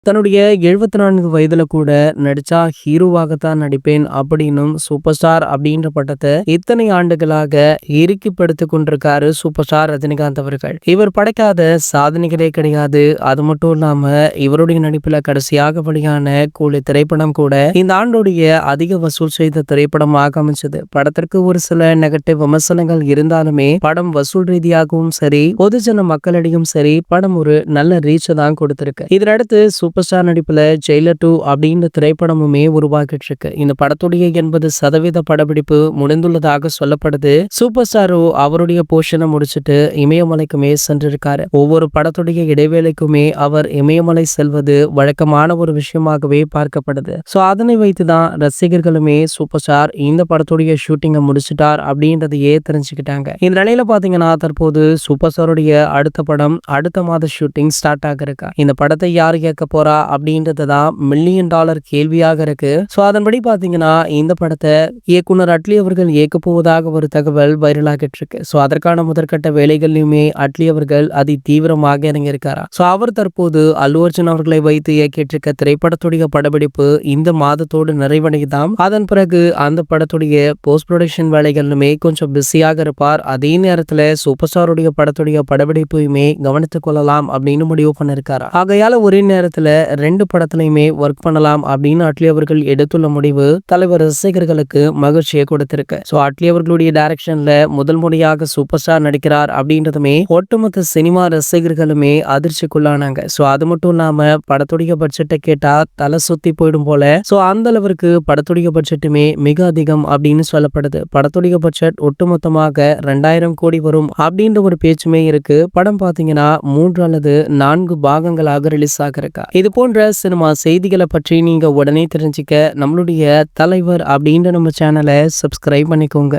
தன்னுடைய 74 வயதுல கூட நடிச்சா ஹீரோவாகத்தான் நடிப்பேன் அப்படின்னும் சூப்பர் ஸ்டார் அப்படின்ற பட்டத்தை இத்தனை ஆண்டுகளாக இறுக்கி படுத்திக் கொண்டிருக்காரு சூப்பர் ஸ்டார் ரஜினிகாந்த் அவர்கள். இவர் படைக்காத சாதனைகளே கிடையாது. அது மட்டும் இல்லாம இவருடைய நடிப்புல கடைசியாக வெளியான கூலி திரைப்படம் கூட இந்த ஆண்டுடைய அதிக வசூல் செய்த திரைப்படமாக அமைச்சது. படத்திற்கு ஒரு சில நெகட்டிவ் விமர்சனங்கள் இருந்தாலுமே படம் வசூல் ரீதியாகவும் சரி, பொதுஜன மக்களிடையும் சரி படம் ஒரு நல்ல ரீச் தான் கொடுத்திருக்கு. இதனடுத்து சூப்பர் ஸ்டார் நடிப்புல ஜெயிலர் 2 அப்படின்ற திரைப்படமுமே உருவாக்கிட்டு இருக்கு. இந்த படத்துடைய 80% படப்பிடிப்பு முடிந்துள்ளதாக சொல்லப்படுது. சூப்பர் ஸ்டாரோ அவருடைய போர்ஷனை முடிச்சிட்டு இமயமலைக்குமே சென்றிருக்காரு. ஒவ்வொரு படத்துடைய இடைவேளைக்குமே அவர் இமயமலை செல்வது வழக்கமான ஒரு விஷயமாகவே பார்க்கப்படுது. சோ அதனை வைத்துதான் ரசிகர்களுமே சூப்பர் ஸ்டார் இந்த படத்துடைய ஷூட்டிங்கை முடிச்சிட்டார் அப்படின்றதையே தெரிஞ்சுக்கிட்டாங்க. இந்த நிலையில பாத்தீங்கன்னா தற்போது சூப்பர் ஸ்டாருடைய அடுத்த படம் அடுத்த மாத ஷூட்டிங் ஸ்டார்ட் ஆக இருக்கா. இந்த படத்தை யார் இயக்க போறா அப்படின்றதுதான் $1,000,000 கேள்வியாக இருக்கு. சோ அதன்படி பாத்தீங்கன்னா இந்த படத்தை இயக்குனர் அட்லி அவர்கள் இயக்க போவதாக ஒரு தகவல் வைரலாகிட்டு இருக்கு. சோ அதற்கான முதற்கட்ட வேலைகளிலுமே அட்லி அவர்கள் அதி தீவிரமாக இறங்கி இருக்காரா. சோ அவர் தற்போது அல்லு அர்ஜுன் அவர்களை வைத்து இயக்கிட்டு இருக்க திரைப்படத்துடைய படப்பிடிப்பு இந்த மாதத்தோடு நிறைவடையுதாம். அதன் பிறகு அந்த படத்துடைய போஸ்ட் ப்ரொடக்ஷன் வேலைகளுமே கொஞ்சம் பிஸியாக இருப்பார். அதே நேரத்துல சூப்பர் ஸ்டாருடைய படத்துடைய படப்பிடிப்பையுமே கவனித்துக் கொள்ளலாம் அப்படின்னு முடிவு பண்ணிருக்காரா. ஆகையால ஒரே நேரத்துல 2 படத்திலையுமே ஒர்க் பண்ணலாம் அப்படின்னு அட்லி அவர்கள் எடுத்துள்ள முடிவு தலைவர் ரசிகர்களுக்கு மகிழ்ச்சியை கொடுத்திருக்கு. சோ அட்லி அவர்களுடைய டைரக்ஷன்ல முதல் முறையாக சூப்பர் ஸ்டார் நடிக்கிறார் அப்படின்றதுமே ஒட்டுமொத்த சினிமா ரசிகர்களுமே அதிர்ச்சிக்குள்ளானாங்க. சோ அது மட்டும் இல்லாம படத்துடைய பட்ஜெட்டை கேட்டா தலை சுத்தி போயிடும் போல. சோ அந்த அளவிற்கு படத்துடைய பட்ஜெட்டுமே மிக அதிகம் அப்படின்னு சொல்லப்படுது. படத்துடைய பட்ஜெட் ஒட்டுமொத்தமாக 2000 கோடி வரும் அப்படின்ற ஒரு பேச்சுமே இருக்கு. படம் பாத்தீங்கன்னா 3 அல்லது 4 பாகங்களாக ரிலீஸ் ஆகிருக்கா. இது போன்ற சினிமா செய்திகளை பற்றி நீங்க உடனே தெரிஞ்சுக்க நம்மளுடைய தலைவர் அப்படின்ற நம்ம சேனலை சப்ஸ்கிரைப் பண்ணிக்கோங்க.